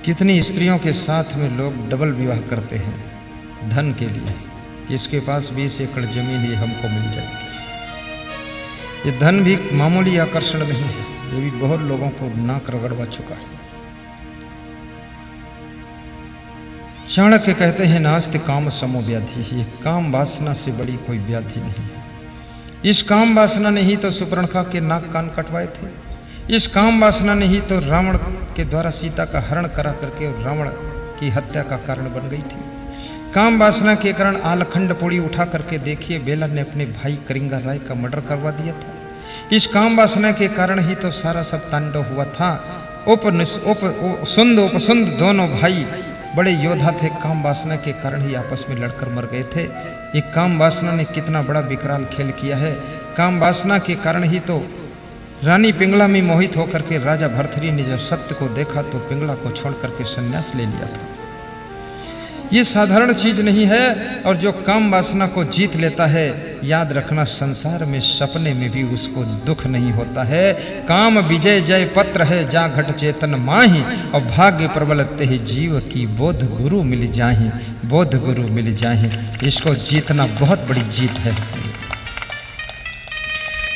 कितनी स्त्रियों के साथ में लोग डबल विवाह करते हैं धन के लिए, इसके पास 20 एकड़ जमीन ही हमको मिल जाएगी। ये धन भी मामूली आकर्षण नहीं है, ये भी बहुत लोगों को नाक रगड़वा चुका है। चाणक्य कहते हैं नास्ति काम समो व्याधि, ये काम वासना से बड़ी कोई व्याधि नहीं है। इस काम वासना ने ही तो सुपर्णखा के नाक कान कटवाए थे। इस काम वासना ने ही तो रावण के द्वारा सीता का हरण करा करके रावण की हत्या का कारण बन गई थी। काम वासना के कारण आलखंड पोड़ी उठा करके देखिए बेला ने अपने भाई करिंगा राय का मर्डर करवा दिया था। इस काम वासना के कारण ही तो सारा सब तांडव हुआ था। सुंद उपसुंद दोनों भाई बड़े योद्धा थे, काम वासना के कारण ही आपस में लड़कर मर गए थे। ये काम वासना ने कितना बड़ा विकराल खेल किया है। काम वासना के कारण ही तो रानी पिंगला में मोहित होकर के राजा भर्तृहरि ने जब सत्य को देखा तो पिंगला को छोड़ करके संन्यास ले लिया था। ये साधारण चीज नहीं है। और जो काम वासना को जीत लेता है, याद रखना संसार में सपने में भी उसको दुख नहीं होता है। काम विजय जय पत्र है, जा घट चेतन माही, और भाग्य प्रबल ते जीव की बोध गुरु मिल जाही, बोध गुरु मिल जाही। इसको जीतना बहुत बड़ी जीत है।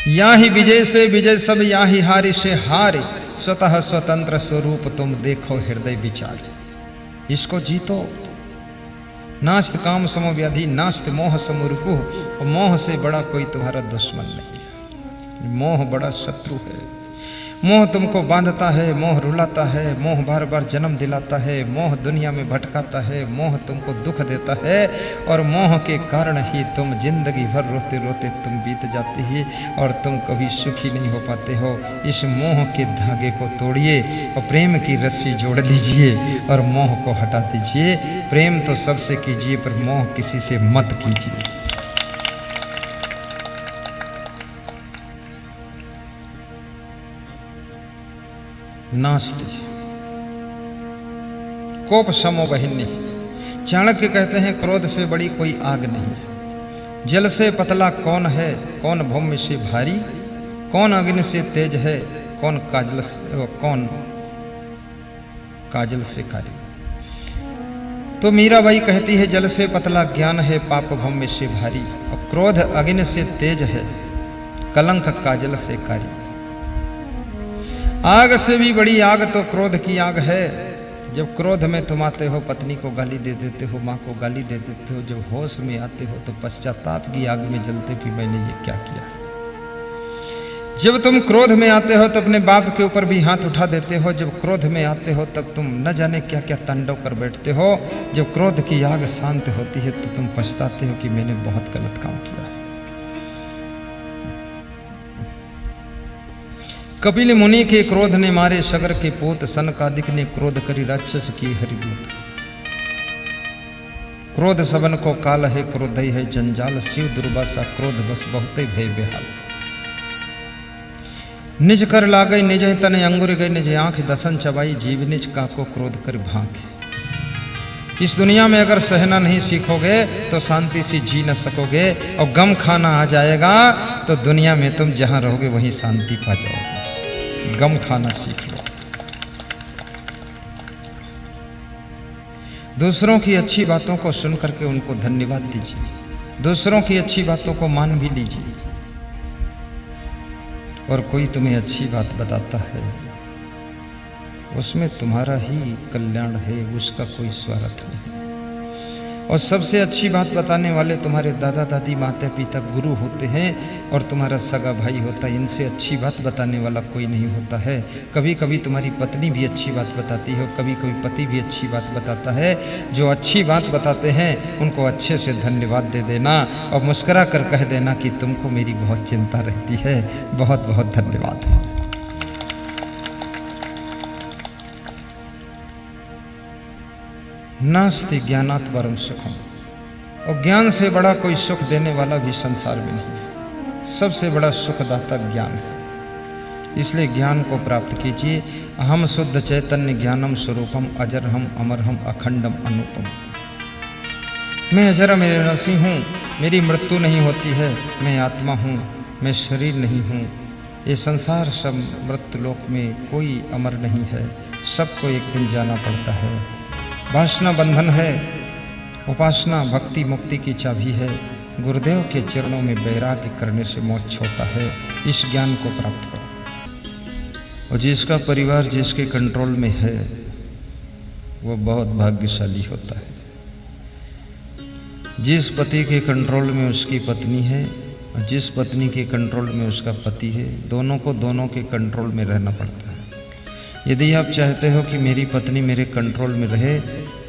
या ही विजय से विजय सब, या ही हारे से हारे, स्वतः स्वतंत्र स्वरूप तुम देखो हृदय विचार। इसको जीतो। नास्त काम समो व्याधि, नास्त मोह समो रिपुः, और मोह से बड़ा कोई तुम्हारा दुश्मन नहीं है। मोह बड़ा शत्रु है। मोह तुमको बांधता है, मोह रुलाता है, मोह बार बार जन्म दिलाता है, मोह दुनिया में भटकाता है, मोह तुमको दुख देता है। और मोह के कारण ही तुम जिंदगी भर रोते रोते तुम बीत जाते ही और तुम कभी सुखी नहीं हो पाते हो। इस मोह के धागे को तोड़िए और प्रेम की रस्सी जोड़ लीजिए और मोह को हटा दीजिए। प्रेम तो सबसे कीजिए पर मोह किसी से मत कीजिए। नास्ति कोप समो बहिनी, चाणक्य कहते हैं क्रोध से बड़ी कोई आग नहीं है। जल से पतला कौन है, कौन भौम्य से भारी, कौन अग्नि से तेज है, कौन काजल से कारी। तो मीराबाई कहती है जल से पतला ज्ञान है, पाप भौम्य से भारी, और क्रोध अग्नि से तेज है, कलंक काजल से कारी। आग से भी बड़ी आग तो क्रोध की आग है। जब क्रोध में तुम आते हो पत्नी को गाली दे देते हो, माँ को गाली दे देते हो। जब होश में आते हो तो पश्चाताप की आग में जलते कि मैंने ये क्या किया है। जब तुम क्रोध में आते हो तो अपने बाप के ऊपर भी हाथ उठा देते हो। जब क्रोध में आते हो तब तुम न जाने क्या क्या तांडव कर बैठते हो। जब क्रोध की आग शांत होती है तो तुम पछताते हो कि मैंने बहुत गलत काम किया है। कपिल मुनि के क्रोध ने मारे सगर के पूत, सनकादिक ने क्रोध करी राक्षस की हरिदूत। क्रोध सबन को काल है, क्रोधई है जंजाल, शिव दुर्वासा क्रोध बस बहुते भय बेहाल। निज कर लागई निज तन अंगुर गई, निज आंख दसन चबाई, जीव निज काको क्रोध कर भांखे। इस दुनिया में अगर सहना नहीं सीखोगे तो शांति से जी न सकोगे, और गम खाना आ जाएगा तो दुनिया में तुम जहां रहोगे वहीं शांति पा जाओगे। गम खाना सीख लो। दूसरों की अच्छी बातों को सुन करके उनको धन्यवाद दीजिए। दूसरों की अच्छी बातों को मान भी लीजिए। और कोई तुम्हें अच्छी बात बताता है उसमें तुम्हारा ही कल्याण है, उसका कोई स्वार्थ नहीं। और सबसे अच्छी बात बताने वाले तुम्हारे दादा दादी माता पिता गुरु होते हैं और तुम्हारा सगा भाई होता है। इनसे अच्छी बात बताने वाला कोई नहीं होता है। कभी कभी तुम्हारी पत्नी भी अच्छी बात बताती है, कभी कभी पति भी अच्छी बात बताता है। जो अच्छी बात बताते हैं उनको अच्छे से धन्यवाद दे देना और मुस्कुरा कर कह देना कि तुमको मेरी बहुत चिंता रहती है, बहुत बहुत धन्यवाद। नास्ति ज्ञानात् परम सुखम, और ज्ञान से बड़ा कोई सुख देने वाला भी संसार में नहीं है। सबसे बड़ा सुखदाता ज्ञान है, इसलिए ज्ञान को प्राप्त कीजिए। अहम शुद्ध चैतन्य ज्ञानम स्वरूपम अजरहम अमरहम अखंडम अनुपम। मैं अजर अविनाशी हूँ, मेरी मृत्यु नहीं होती है। मैं आत्मा हूँ, मैं शरीर नहीं हूँ। ये संसार सब मृत्युलोक में कोई अमर नहीं है, सबको एक दिन जाना पड़ता है। वासना बंधन है, उपासना भक्ति मुक्ति की चाबी है। गुरुदेव के चरणों में वैराग्य करने से मोक्ष होता है। इस ज्ञान को प्राप्त करो। और जिसका परिवार जिसके कंट्रोल में है वो बहुत भाग्यशाली होता है। जिस पति के कंट्रोल में उसकी पत्नी है और जिस पत्नी के कंट्रोल में उसका पति है, दोनों को दोनों के कंट्रोल में रहना पड़ता है। यदि आप चाहते हो कि मेरी पत्नी मेरे कंट्रोल में रहे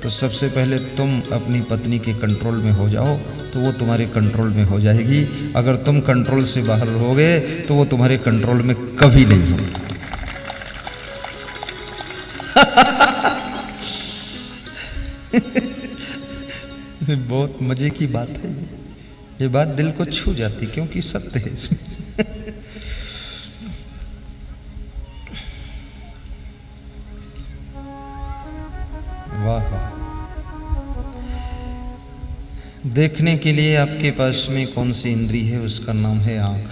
तो सबसे पहले तुम अपनी पत्नी के कंट्रोल में हो जाओ, तो वो तुम्हारे कंट्रोल में हो जाएगी। अगर तुम कंट्रोल से बाहर रहोगे तो वो तुम्हारे कंट्रोल में कभी नहीं होगी। बहुत मजे की बात है ये बात दिल को छू जाती, क्योंकि सत्य है इसमें। वाह वाह। देखने के लिए आपके पास में कौन सी इंद्री है, उसका नाम है आंख,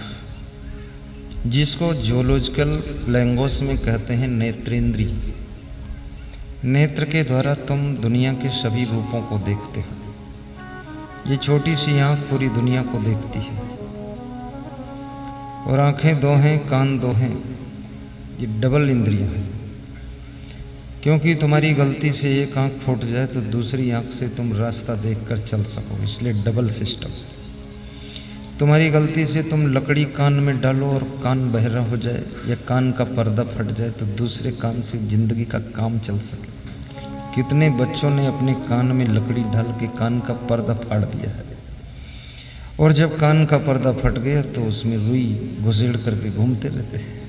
जिसको जूलॉजिकल लैंग्वेज में कहते हैं नेत्रेंद्री। नेत्र के द्वारा तुम दुनिया के सभी रूपों को देखते हो। ये छोटी सी आंख पूरी दुनिया को देखती है। और आंखें दो हैं, कान दो हैं, ये डबल इंद्रियां हैं। क्योंकि तुम्हारी गलती से एक आंख फूट जाए तो दूसरी आंख से तुम रास्ता देखकर चल सको, इसलिए डबल सिस्टम। तुम्हारी गलती से तुम लकड़ी कान में डालो और कान बहरा हो जाए, या कान का पर्दा फट जाए तो दूसरे कान से जिंदगी का काम चल सके। कितने बच्चों ने अपने कान में लकड़ी डाल के कान का पर्दा फाड़ दिया है, और जब कान का पर्दा फट गया तो उसमें रुई घुसेड़ करके घूमते रहते हैं।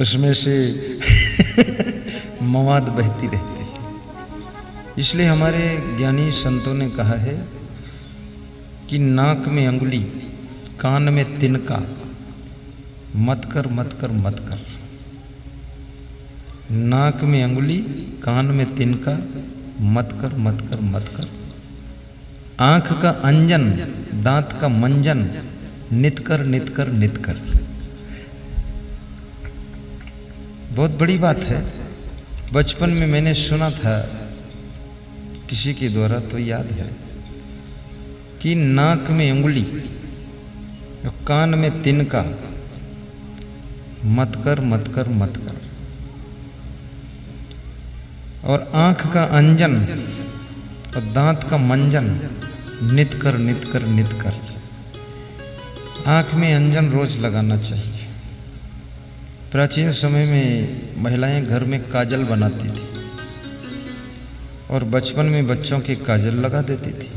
उसमें से मवाद बहती रहती है। इसलिए हमारे ज्ञानी संतों ने कहा है कि नाक में अंगुली, कान में तिनका, मत कर मत कर मत कर। नाक में अंगुली, कान में तिनका, मत कर मत कर मत कर। आंख का अंजन, दांत का मंजन, नित कर नित कर नित कर। बहुत बड़ी बात है। बचपन में मैंने सुना था किसी के द्वारा, तो याद है कि नाक में अंगुली, कान में तिनका, मत कर मत कर मत कर। और आंख का अंजन और दांत का मंजन, नित कर नित कर नित कर। आंख में अंजन रोज लगाना चाहिए। प्राचीन समय में महिलाएं घर में काजल बनाती थी और बचपन में बच्चों के काजल लगा देती थी,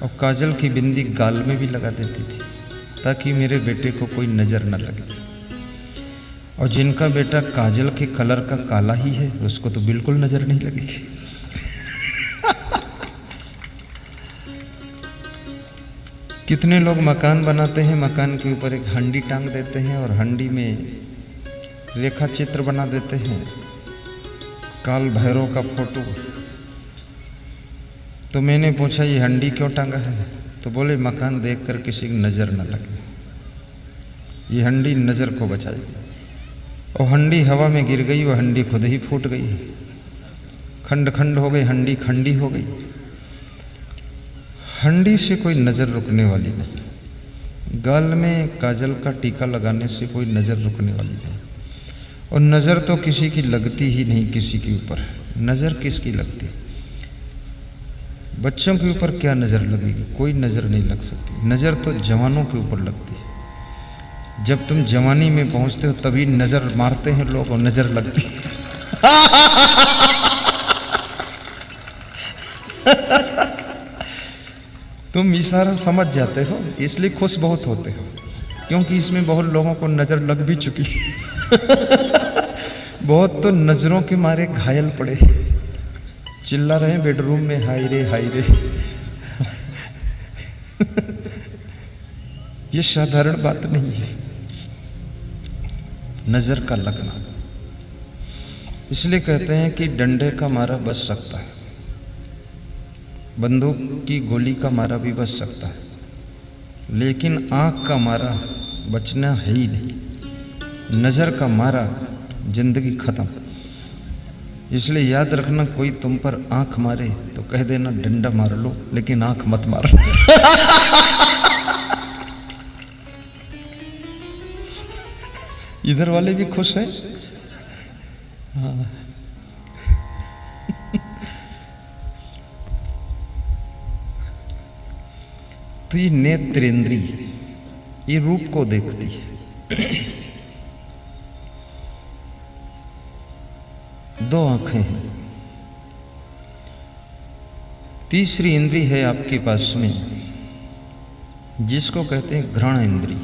और काजल की बिंदी गाल में भी लगा देती थी ताकि मेरे बेटे को कोई नज़र न लगे। और जिनका बेटा काजल के कलर का काला ही है उसको तो बिल्कुल नज़र नहीं लगेगी। कितने लोग मकान बनाते हैं, मकान के ऊपर एक हंडी टांग देते हैं और हंडी में रेखा चित्र बना देते हैं, काल भैरव का फोटो। तो मैंने पूछा ये हंडी क्यों टांगा है, तो बोले मकान देखकर किसी की नज़र न लगे, ये हंडी नज़र को बचाएगी। और हंडी हवा में गिर गई, वो हंडी खुद ही फूट गई, खंड खंड हो गई, हंडी खंडी हो गई। हंडी से कोई नज़र रुकने वाली नहीं, गाल में काजल का टीका लगाने से कोई नज़र रुकने वाली नहीं। और नज़र तो किसी की लगती ही नहीं किसी के ऊपर। नज़र किसकी लगती? बच्चों के ऊपर क्या नज़र लगेगी? कोई नज़र नहीं लग सकती। नज़र तो जवानों के ऊपर लगती है। जब तुम जवानी में पहुंचते हो तभी नज़र मारते हैं लोग और नज़र लगती है। तुम इशारा समझ जाते हो, इसलिए खुश बहुत होते हो, क्योंकि इसमें बहुत लोगों को नज़र लग भी चुकी। बहुत तो नज़रों के मारे घायल पड़े, चिल्ला रहे बेडरूम में, हाय रे हाय रे। ये साधारण बात नहीं है, नज़र का लगना। इसलिए कहते हैं कि डंडे का मारा बच सकता है, बंदूक की गोली का मारा भी बच सकता है, लेकिन आँख का मारा बचना है ही नहीं, नज़र का मारा जिंदगी खत्म। इसलिए याद रखना, कोई तुम पर आंख मारे तो कह देना डंडा मार लो, लेकिन आंख मत मार। इधर वाले भी खुश है। हाँ। तो ये नेत्रेंद्री ये रूप को देखती है। दो आंखें हैं। तीसरी इंद्री है आपके पास में, जिसको कहते हैं घ्राण इंद्री।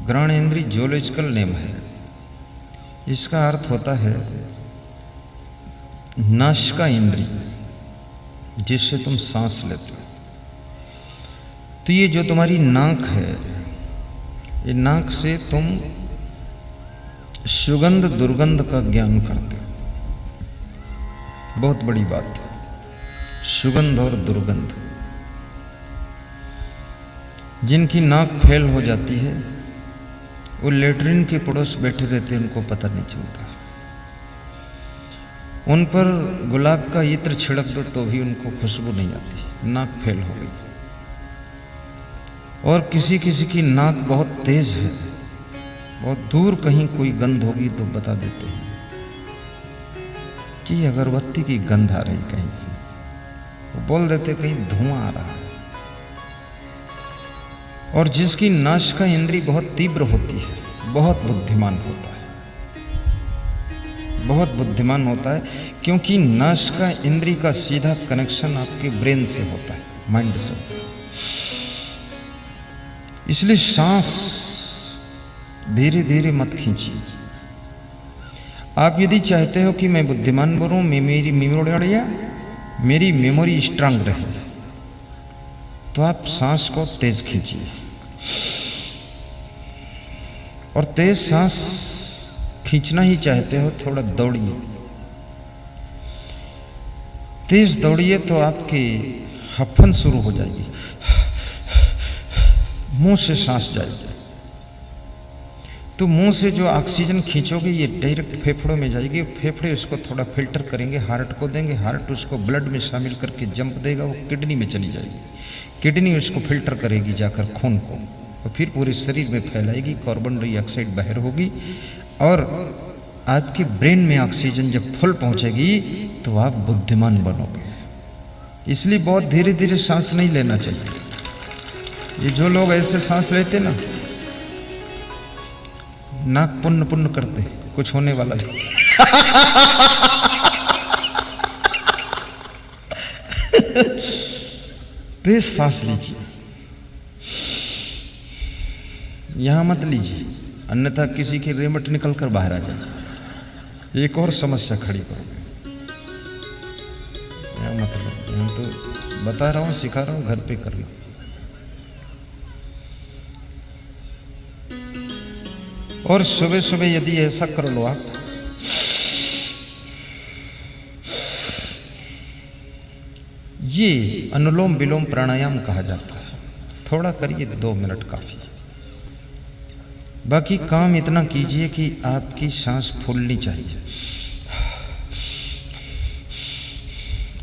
घ्राण इंद्री जोलॉजिकल नेम है। इसका अर्थ होता है नासिका इंद्री, जिससे तुम सांस लेते हो। तो ये जो तुम्हारी नाक है, ये नाक से तुम सुगंध दुर्गंध का ज्ञान करते हो। बहुत बड़ी बात है, सुगंध और दुर्गंध। जिनकी नाक फेल हो जाती है वो लेटरिन के पड़ोस बैठे रहते हैं, उनको पता नहीं चलता। उन पर गुलाब का इत्र छिड़क दो तो भी उनको खुशबू नहीं आती, नाक फेल हो गई। और किसी किसी की नाक बहुत तेज है, बहुत दूर कहीं कोई गंध होगी तो बता देते हैं कि अगरबत्ती की गंध आ रही कहीं से, वो बोल देते कहीं धुआं आ रहा है। और जिसकी नासिका इंद्री बहुत तीव्र होती है, बहुत बुद्धिमान होता है, बहुत बुद्धिमान होता है, क्योंकि नासिका इंद्री का सीधा कनेक्शन आपके ब्रेन से होता है, माइंड से होता है। इसलिए सांस धीरे धीरे मत खींचिए। आप यदि चाहते हो कि मैं बुद्धिमान बनूं, मेरी मेमोरी स्ट्रांग रहे, तो आप सांस को तेज खींचिए। और तेज सांस खींचना ही चाहते हो, थोड़ा दौड़िए, तेज दौड़िए तो आपकी हफन शुरू हो जाएगी, मुंह से सांस जाएगी। तो मुंह से जो ऑक्सीजन खींचोगे ये डायरेक्ट फेफड़ों में जाएगी, फेफड़े उसको थोड़ा फिल्टर करेंगे, हार्ट को देंगे, हार्ट उसको ब्लड में शामिल करके जंप देगा, वो किडनी में चली जाएगी, किडनी उसको फिल्टर करेगी जाकर खून को, और फिर पूरे शरीर में फैलाएगी, कार्बन डाइऑक्साइड बाहर होगी, और आपके ब्रेन में ऑक्सीजन जब फुल पहुंचेगी तो आप बुद्धिमान बनोगे। इसलिए बहुत धीरे धीरे सांस नहीं लेना चाहिए। ये जो लोग ऐसे सांस लेते ना, नाक पुण्य पुण्य करते, कुछ होने वाला नहीं। तेज सांस लीजिए, यहां मत लीजिए, अन्यथा किसी की रेमट निकल कर बाहर आ जाए, एक और समस्या खड़ी करोगे। यहां मत लो, यहां तो बता रहा हूं, सिखा रहा हूं, घर पे कर लो। और सुबह सुबह यदि ऐसा कर लो आप, ये अनुलोम विलोम प्राणायाम कहा जाता है। थोड़ा करिए, 2 मिनट काफी। बाकी काम इतना कीजिए कि आपकी सांस फूलनी चाहिए,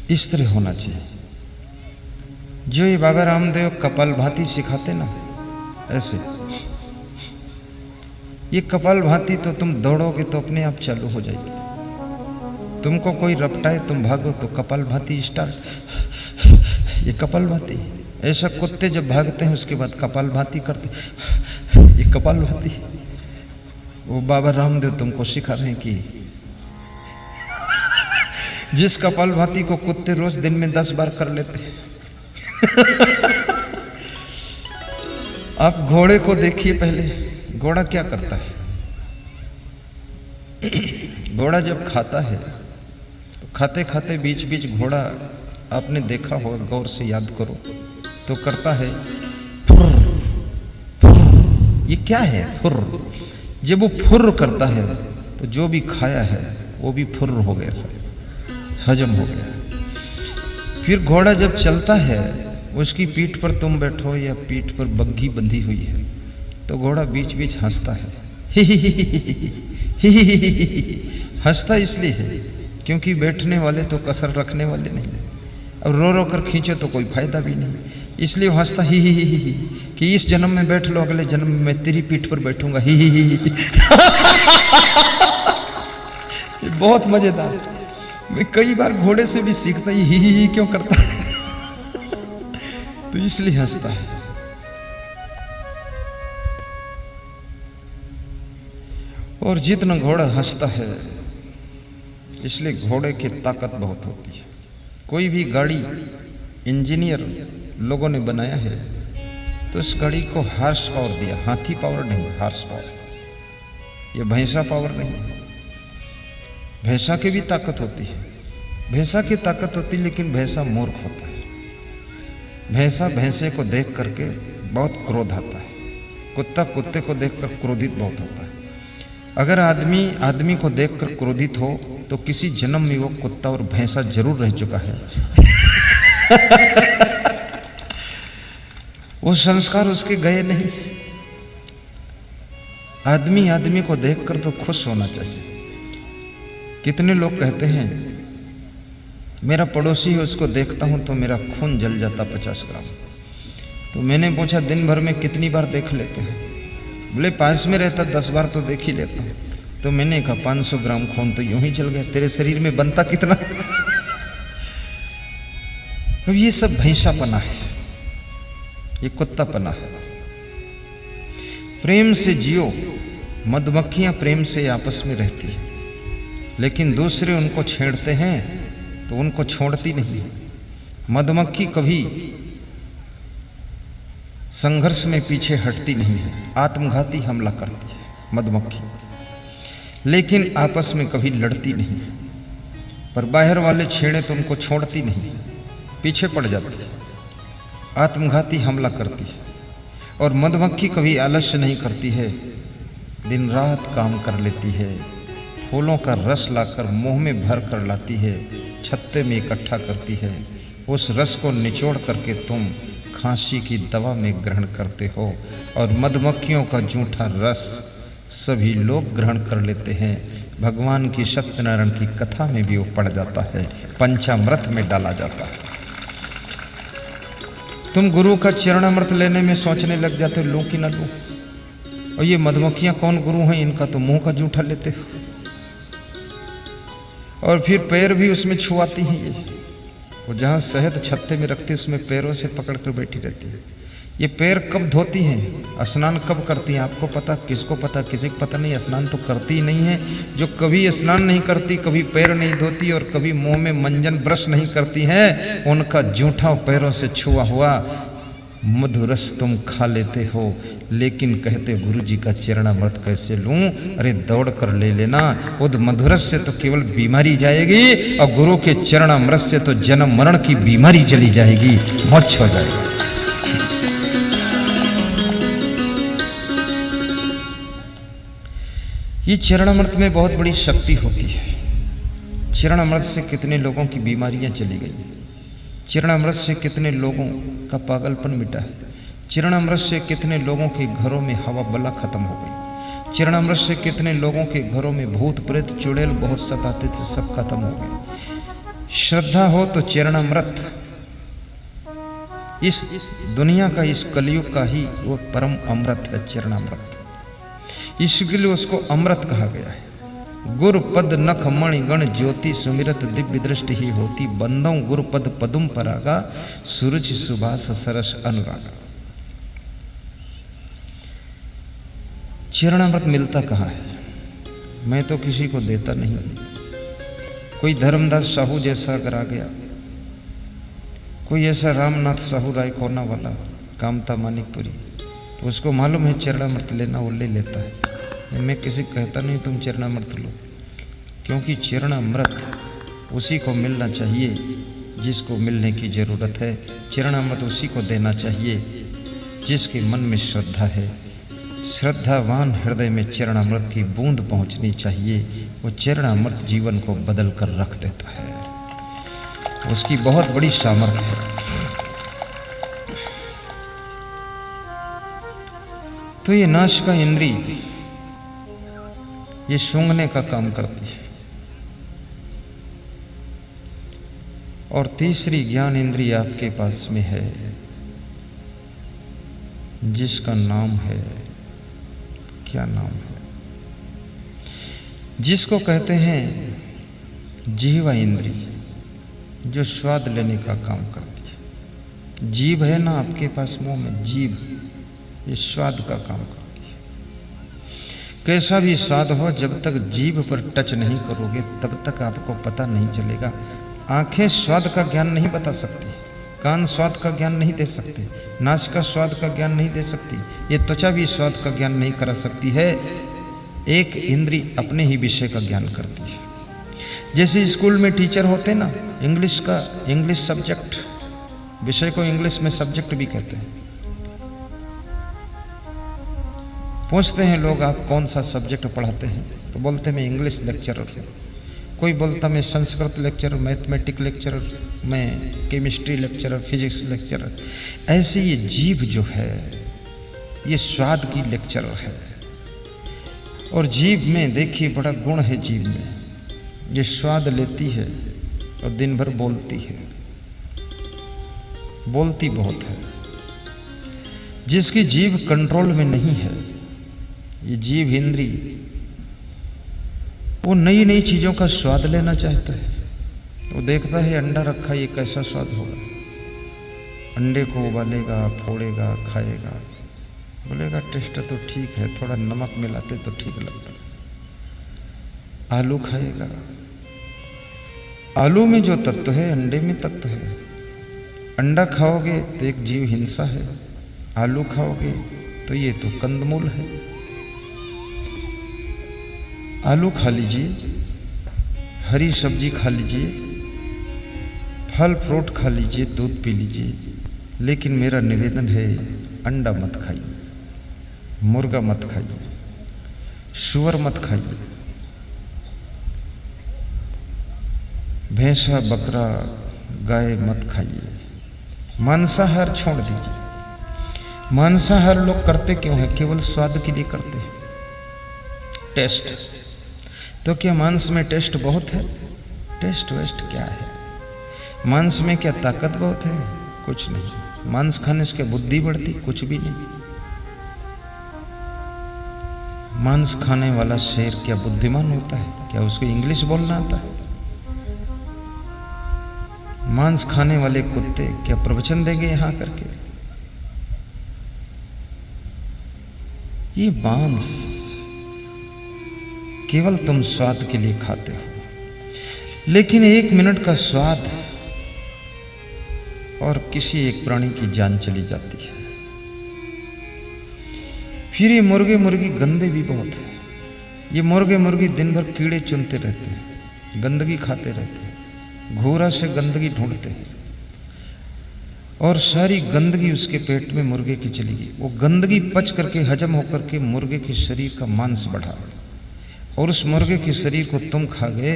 इस तरह होना चाहिए। जो ये बाबा रामदेव कपालभाति सिखाते ना, ऐसे ये कपालभाति तो तुम दौड़ोगे तो अपने आप चालू हो जाएगी। तुमको कोई रपटाए, तुम भागो तो कपालभाति स्टार्ट। ये कपालभाति, ऐसा कुत्ते जब भागते हैं उसके बाद कपालभाति करते, ये कपालभाति। वो बाबा रामदेव तुमको सिखा रहे हैं कि जिस कपालभाति को कुत्ते रोज दिन में 10 बार कर लेते हैं। आप घोड़े को देखिए पहले, घोड़ा क्या करता है? घोड़ा जब खाता है तो खाते खाते बीच बीच घोड़ा, आपने देखा होगा, गौर से याद करो, तो करता है फुर फुर। ये क्या है फुर? जब वो फुर करता है तो जो भी खाया है वो भी फुर हो गया, सब हजम हो गया। फिर घोड़ा जब चलता है उसकी पीठ पर तुम बैठो या पीठ पर बग्घी बंधी हुई है तो घोड़ा बीच बीच हंसता है। हंसता इसलिए है क्योंकि बैठने वाले तो कसर रखने वाले नहीं, अब रो रो कर खींचो तो कोई फायदा भी नहीं, इसलिए वो हंसता ही कि इस जन्म में बैठ लो, अगले जन्म में मैं तेरी पीठ पर बैठूंगा। ही बहुत मजेदार। मैं कई बार घोड़े से भी सीखता ही क्यों करता है तो इसलिए हंसता है। और जितना घोड़ा हंसता है इसलिए घोड़े की ताकत बहुत होती है। कोई भी गाड़ी इंजीनियर लोगों ने बनाया है तो इस गाड़ी को हार्स पावर दिया, हाथी पावर नहीं, हार्स पावर। ये भैंसा पावर नहीं, भैंसा की भी ताकत होती है, भैंसा की ताकत होती है, लेकिन भैंसा मूर्ख होता है। भैंसा भैंसे को देख करके बहुत क्रोध आता है, कुत्ता कुत्ते को देखकर क्रोधित बहुत होता है। अगर आदमी आदमी को देखकर क्रोधित हो तो किसी जन्म में वो कुत्ता और भैंसा जरूर रह चुका है। वो संस्कार उसके गए नहीं। आदमी आदमी को देखकर तो खुश होना चाहिए। कितने लोग कहते हैं मेरा पड़ोसी है उसको देखता हूं तो मेरा खून जल जाता 50 ग्राम। तो मैंने पूछा दिन भर में कितनी बार देख लेते हैं? बोले पास में रहता 10 बार तो देख ही लेता हूं। तो मैंने कहा 500 ग्राम खून तो यूं ही जल गया, तेरे शरीर में बनता कितना? अब ये सब भैंसापना है, ये कुत्तापना है। प्रेम से जियो। मधुमक्खियां प्रेम से आपस में रहती है, लेकिन दूसरे उनको छेड़ते हैं तो उनको छोड़ती नहीं है। मधुमक्खी कभी संघर्ष में पीछे हटती नहीं है, आत्मघाती हमला करती है मधुमक्खी, लेकिन आपस में कभी लड़ती नहीं है। पर बाहर वाले छेड़े तो उनको छोड़ती नहीं है, पीछे पड़ जाती है, आत्मघाती हमला करती है। और मधुमक्खी कभी आलस्य नहीं करती है, दिन रात काम कर लेती है, फूलों का रस लाकर मुंह में भर कर लाती है, छत्ते में इकट्ठा करती है। उस रस को निचोड़ करके तुम खांसी की दवा में ग्रहण करते हो, और मधुमक्खियों का जूठा रस सभी लोग ग्रहण कर लेते हैं। भगवान की सत्यनारायण की कथा में भी वो पड़ जाता है, पंचामृत में डाला जाता है। तुम गुरु का चरणामृत लेने में सोचने लग जाते हो लूं कि ना लूं, और ये मधुमक्खियां कौन गुरु हैं? इनका तो मुंह का जूठा लेते हो, और फिर पैर भी उसमें छुआती हैं। ये वो जहाँ शहद छत्ते में रखती है उसमें पैरों से पकड़ कर बैठी रहती है। ये पैर कब धोती हैं, स्नान कब करती हैं? आपको पता? किसको पता? किसी को पता नहीं। स्नान तो करती ही नहीं है। जो कभी स्नान नहीं करती, कभी पैर नहीं धोती और कभी मुंह में मंजन ब्रश नहीं करती हैं, उनका जूठा पैरों से छुआ हुआ मधुरस तुम खा लेते हो, लेकिन कहते गुरु जी का चरणामृत कैसे लूं? अरे दौड़ कर ले लेना। उद मधुरस से तो केवल बीमारी जाएगी, और गुरु के चरणामृत से तो जन्म मरण की बीमारी चली जाएगी, मोक्ष हो जाएगा। ये चरणामृत में बहुत बड़ी शक्ति होती है। चरणामृत से कितने लोगों की बीमारियां चली गई, चरणामृत से कितने लोगों का पागलपन मिटा है, चरणामृत से कितने लोगों के घरों में हवा बला खत्म हो गई, चरणामृत से कितने लोगों के घरों में भूत प्रेत चुड़ैल बहुत सताते थे, सब खत्म हो गए। श्रद्धा हो तो चरणामृत इस दुनिया का, इस कलयुग का ही वो परम अमृत है चरणामृत। इसलिए उसको अमृत कहा गया है। गुरुपद नख मणि गण ज्योति सुमिरत दिव्य दृष्टि ही होती, बंदों गुरुपद पदुम परागा सूरज सुभाष सरस अनुरागा। चरणामृत मिलता कहाँ है? मैं तो किसी को देता नहीं। कोई धर्मदास साहू जैसा अगर आ गया, कोई ऐसा रामनाथ साहू राय कोना वाला कामता मानिकपुरी, तो उसको मालूम है चरणामृत लेना, वो ले लेता है। मैं किसी को कहता नहीं तुम चरणामृत लो, क्योंकि चरणामृत उसी को मिलना चाहिए जिसको मिलने की ज़रूरत है। चरणामृत उसी को देना चाहिए जिसके मन में श्रद्धा है। श्रद्धावान हृदय में चरणामृत की बूंद पहुंचनी चाहिए। वो चरणामृत जीवन को बदल कर रख देता है, उसकी बहुत बड़ी सामर्थ्य है। तो ये नासिका इंद्री ये सूंघने का काम करती है। और तीसरी ज्ञान इंद्रिय आपके पास में है जिसका नाम है, क्या नाम है, जिसको कहते हैं जीवा इंद्री, जो स्वाद लेने का काम करती है। जीभ है ना आपके पास मुंह में, जीभ ये स्वाद का काम करती है। कैसा भी स्वाद हो, जब तक जीभ पर टच नहीं करोगे तब तक आपको पता नहीं चलेगा। आंखें स्वाद का ज्ञान नहीं बता सकती, कान स्वाद का ज्ञान नहीं दे सकते, नासिका स्वाद का ज्ञान नहीं दे सकती, ये त्वचा भी स्वाद का ज्ञान नहीं करा सकती है। एक इंद्री अपने ही विषय का ज्ञान करती है। जैसे स्कूल में टीचर होते ना, इंग्लिश सब्जेक्ट, विषय को इंग्लिश में सब्जेक्ट भी कहते हैं। पूछते हैं लोग आप कौन सा सब्जेक्ट पढ़ाते हैं, तो बोलते हैं मैं इंग्लिश लेक्चरर हूँ। कोई बोलता मैं संस्कृत लेक्चरर, मैथमेटिक लेक्चरर, मैं केमिस्ट्री लेक्चरर, फिजिक्स लेक्चरर। ऐसे ये जीभ जो है ये स्वाद की लेक्चरर है। और जीभ में देखिए बड़ा गुण है, जीभ में ये स्वाद लेती है और दिन भर बोलती है, बोलती बहुत है। जिसकी जीभ कंट्रोल में नहीं है, ये जीभ इंद्री, वो नई नई चीजों का स्वाद लेना चाहता है। वो देखता है अंडा रखा, ये कैसा स्वाद होगा, अंडे को उबालेगा, फोड़ेगा, खाएगा, बोलेगा टेस्ट तो ठीक है, थोड़ा नमक मिलाते तो ठीक लगता। आलू खाएगा, आलू में जो तत्व है अंडे में तत्व है। अंडा खाओगे तो एक जीव हिंसा है, आलू खाओगे तो ये तो कंदमूल है। आलू खा लीजिए, हरी सब्जी खा लीजिए, फल फ्रूट खा लीजिए, दूध पी लीजिए, लेकिन मेरा निवेदन है अंडा मत खाइए, मुर्गा मत खाइए, सुअर मत खाइए, भैंसा बकरा गाय मत खाइए, मांसाहार छोड़ दीजिए। मांसाहार लोग करते क्यों हैं? केवल स्वाद के लिए करते हैं, टेस्ट। तो क्या मांस में टेस्ट बहुत है? टेस्ट वेस्ट क्या है? मांस में क्या ताकत बहुत है? कुछ नहीं। मांस खाने से क्या बुद्धि बढ़ती? कुछ भी नहीं। मांस खाने वाला शेर क्या बुद्धिमान होता है? क्या उसको इंग्लिश बोलना आता है? मांस खाने वाले कुत्ते क्या प्रवचन देंगे यहां करके? ये मांस केवल तुम स्वाद के लिए खाते हो, लेकिन 1 मिनट का स्वाद और किसी एक प्राणी की जान चली जाती है। फिर ये मुर्गे मुर्गी गंदे भी बहुत है। ये मुर्गे मुर्गी दिन भर कीड़े चुनते रहते हैं, गंदगी खाते रहते हैं, घोड़ा से गंदगी ढूंढते हैं और सारी गंदगी उसके पेट में मुर्गे की चली गई। वो गंदगी पच करके हजम होकर के मुर्गे के शरीर का मांस बढ़ा और उस मुर्गे के शरीर को तुम खा गए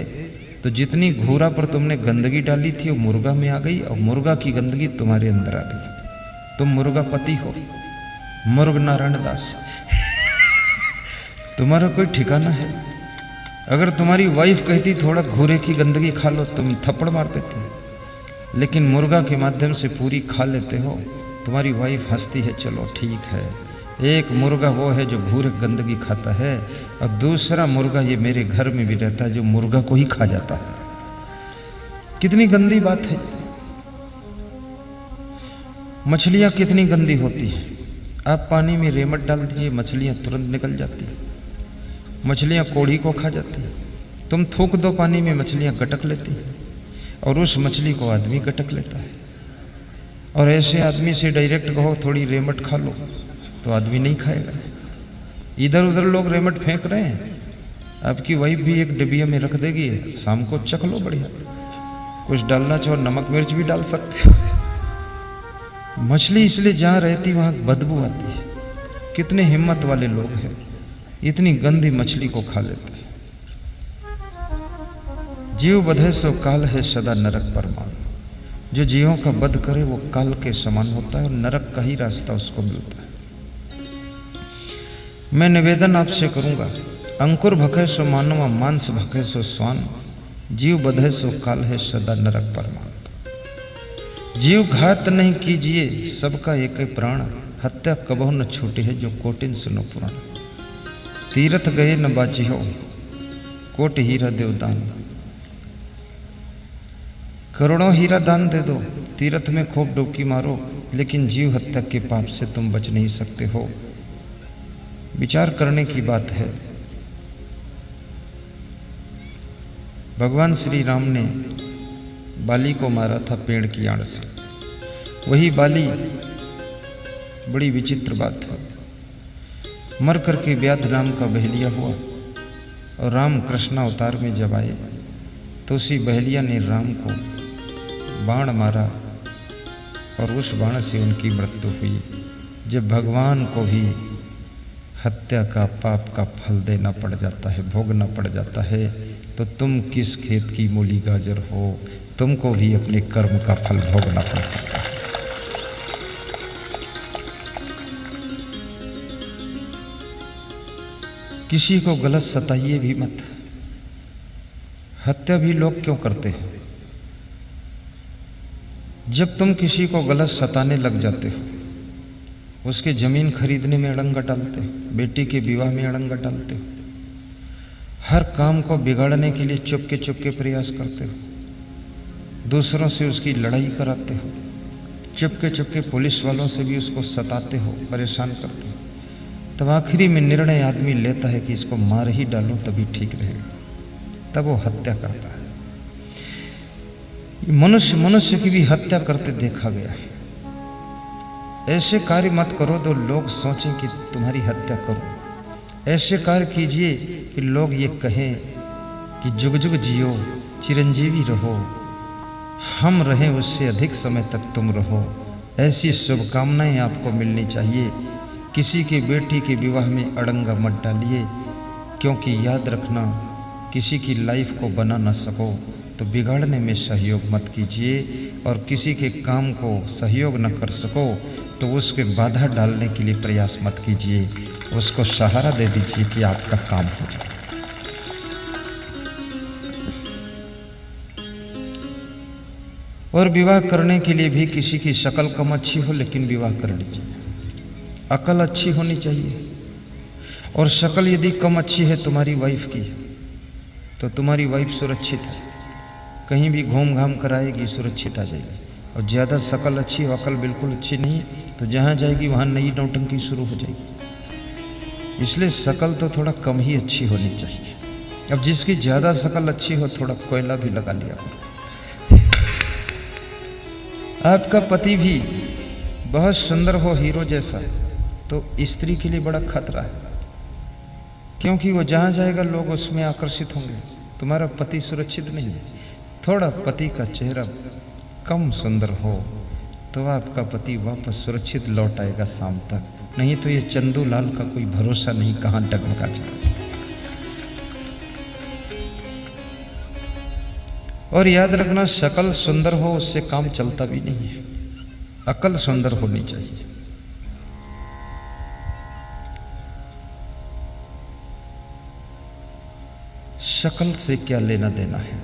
तो जितनी घोड़ा पर तुमने गंदगी डाली थी वो मुर्गा में आ गई और मुर्गा की गंदगी तुम्हारे अंदर आ गई। तुम मुर्गा पति हो, मुर्ग नारायण दास। तुम्हारा कोई ठिकाना है? अगर तुम्हारी वाइफ कहती थोड़ा घोड़े की गंदगी खा लो, तुम थप्पड़ मार देते, लेकिन मुर्गा के माध्यम से पूरी खा लेते हो। तुम्हारी वाइफ हंसती है, चलो ठीक है, एक मुर्गा वो है जो घोड़े गंदगी खाता है और दूसरा मुर्गा ये मेरे घर में भी रहता है जो मुर्गा को ही खा जाता है। कितनी गंदी बात है। मछलियां कितनी गंदी होती हैं। आप पानी में रेमट डाल दीजिए, मछलियां तुरंत निकल जाती हैं। मछलियां कोढ़ी को खा जाती हैं। तुम थूक दो पानी में, मछलियां गटक लेती हैं और उस मछली को आदमी गटक लेता है। और ऐसे आदमी से डायरेक्ट कहो थोड़ी रेमट खा लो तो आदमी नहीं खाएगा। इधर उधर लोग रेमट फेंक रहे हैं, आपकी वाइफ भी एक डिबिया में रख देगी, शाम को चख लो बढ़िया। कुछ डालना चाहो नमक मिर्च भी डाल सकते हो। मछली इसलिए जहाँ रहती वहाँ बदबू आती है। कितने हिम्मत वाले लोग हैं, इतनी गंदी मछली को खा लेते हैं। जीव बधे सो काल है सदा नरक परमान। जो जीवों का वध करे वो काल के समान होता है और नरक का ही रास्ता उसको मिलता है। मैं निवेदन आपसे करूंगा, अंकुर भखे सो मानव, मांस भखे सो स्वान, जीव बधे सो काल है सदा नरक परमान। जीव घात नहीं कीजिए, सबका एक ही प्राण, हत्या कबहु न छूटी है जो कोटिन सुनो पुराण। तीरथ गए न बाची हो, कोट हीरा देवदान। करोड़ों हीरा दान दे दो, तीर्थ में खूब डुबकी मारो, लेकिन जीव हत्या के पाप से तुम बच नहीं सकते हो। विचार करने की बात है। भगवान श्री राम ने बाली को मारा था पेड़ की आड़ से। वही बाली, बड़ी विचित्र बात है, मर करके व्याध नाम का बहेलिया हुआ और राम कृष्ण अवतार में जब आए तो उसी बहेलिया ने राम को बाण मारा और उस बाण से उनकी मृत्यु हुई। जब भगवान को भी हत्या का पाप का फल देना पड़ जाता है, भोगना पड़ जाता है, तो तुम किस खेत की मूली गाजर हो, तुमको भी अपने कर्म का फल भोगना पड़ सकता है। किसी को गलत सताइए भी मत। हत्या भी लोग क्यों करते हैं? जब तुम किसी को गलत सताने लग जाते हो, उसके जमीन खरीदने में अड़ंगा डालते हो, बेटी के विवाह में अड़ंगा डालते हो, हर काम को बिगाड़ने के लिए चुपके प्रयास करते हो, दूसरों से उसकी लड़ाई कराते हो, चुपके पुलिस वालों से भी उसको सताते हो, परेशान करते हो, तब आखिरी में निर्णय आदमी लेता है कि इसको मार ही डालो तभी ठीक रहेगा, तब वो हत्या करता है। मनुष्य की भी हत्या करते देखा गया है। ऐसे कार्य मत करो तो लोग सोचें कि तुम्हारी हत्या करो। ऐसे कार्य कीजिए कि लोग ये कहें कि जुग जुग जियो, चिरंजीवी रहो, हम रहें उससे अधिक समय तक तुम रहो। ऐसी शुभकामनाएं आपको मिलनी चाहिए। किसी के बेटी के विवाह में अड़ंगा मत डालिए, क्योंकि याद रखना, किसी की लाइफ को बना ना सको तो बिगाड़ने में सहयोग मत कीजिए, और किसी के काम को सहयोग न कर सको तो उसके बाधा डालने के लिए प्रयास मत कीजिए, उसको सहारा दे दीजिए कि आपका काम हो जाए। और विवाह करने के लिए भी किसी की शक्ल कम अच्छी हो लेकिन विवाह कर लीजिए। अकल अच्छी होनी चाहिए, और शक्ल यदि कम अच्छी है तुम्हारी वाइफ की तो तुम्हारी वाइफ सुरक्षित है, कहीं भी घूम घाम कर आएगी, सुरक्षित आ जाएगी। और ज़्यादा शक्ल अच्छी हो, अकल बिल्कुल अच्छी नहीं, तो जहाँ जाएगी वहाँ नई नौटंकी शुरू हो जाएगी। इसलिए शक्ल तो थोड़ा कम ही अच्छी होनी चाहिए। अब जिसकी ज़्यादा शक्ल अच्छी हो, थोड़ा कोयला भी लगा लिया करो। आपका पति भी बहुत सुंदर हो, हीरो जैसा, तो स्त्री के लिए बड़ा खतरा है, क्योंकि वो जहाँ जाएगा लोग उसमें आकर्षित होंगे। तुम्हारा पति सुरक्षित नहीं है। थोड़ा पति का चेहरा कम सुंदर हो तो आपका पति वापस सुरक्षित लौट आएगा शाम तक, नहीं तो ये चंदू लाल का कोई भरोसा नहीं, कहाँ डगमगा जाए। और याद रखना, शक्ल सुंदर हो उससे काम चलता भी नहीं है, अकल सुंदर होनी चाहिए। शक्ल से क्या लेना देना है?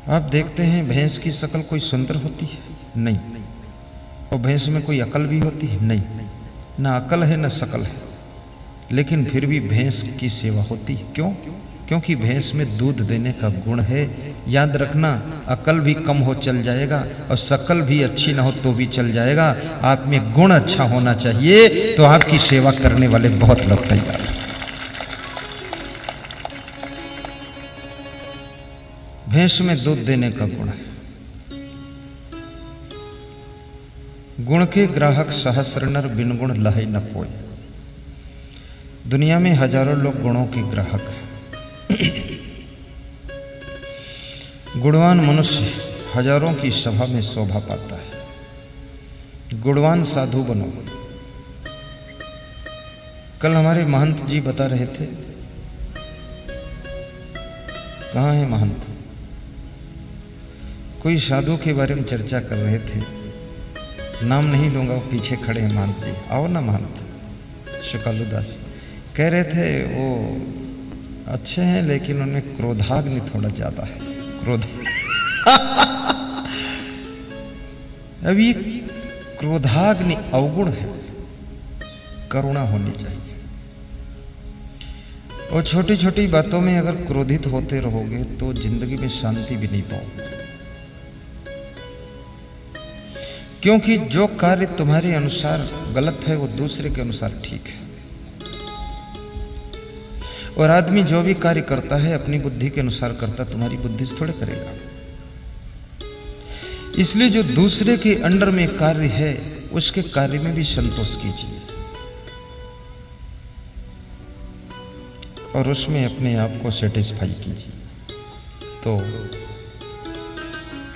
आप देखते हैं भैंस की शक्ल कोई सुंदर होती है? नहीं। और भैंस में कोई अकल भी होती है? नहीं। ना अकल है ना शक्ल है, लेकिन फिर भी भैंस की सेवा होती है। क्यों? क्योंकि भैंस में दूध देने का गुण है। याद रखना, अकल भी कम हो चल जाएगा और शक्ल भी अच्छी ना हो तो भी चल जाएगा। आप में गुण अच्छा होना चाहिए, तो आपकी सेवा करने वाले बहुत लोग तैयार हैं। भैंस में दूध देने का गुण है। गुण के ग्राहक सहस्र नर, बिन गुण लहै न कोई। दुनिया में हजारों लोग गुणों के ग्राहक हैं। गुणवान मनुष्य हजारों की सभा में शोभा पाता है। गुणवान साधु बनो। कल हमारे महंत जी बता रहे थे, कहाँ है महंत? कोई साधु के बारे में चर्चा कर रहे थे, नाम नहीं लूंगा, वो पीछे खड़े हैं महंत जी। आओ ना महंत, शुकालुदास कह रहे थे वो अच्छे हैं लेकिन उनमें क्रोधाग्नि थोड़ा ज्यादा है। क्रोध अब ये क्रोधाग्नि अवगुण है, करुणा होनी चाहिए। और छोटी छोटी बातों में अगर क्रोधित होते रहोगे तो जिंदगी में शांति भी नहीं पाओगे, क्योंकि जो कार्य तुम्हारे अनुसार गलत है वो दूसरे के अनुसार ठीक है। और आदमी जो भी कार्य करता है अपनी बुद्धि के अनुसार करता, तुम्हारी बुद्धि से थोड़े करेगा। इसलिए जो दूसरे के अंडर में कार्य है उसके कार्य में भी संतोष कीजिए और उसमें अपने आप को सेटिस्फाई कीजिए, तो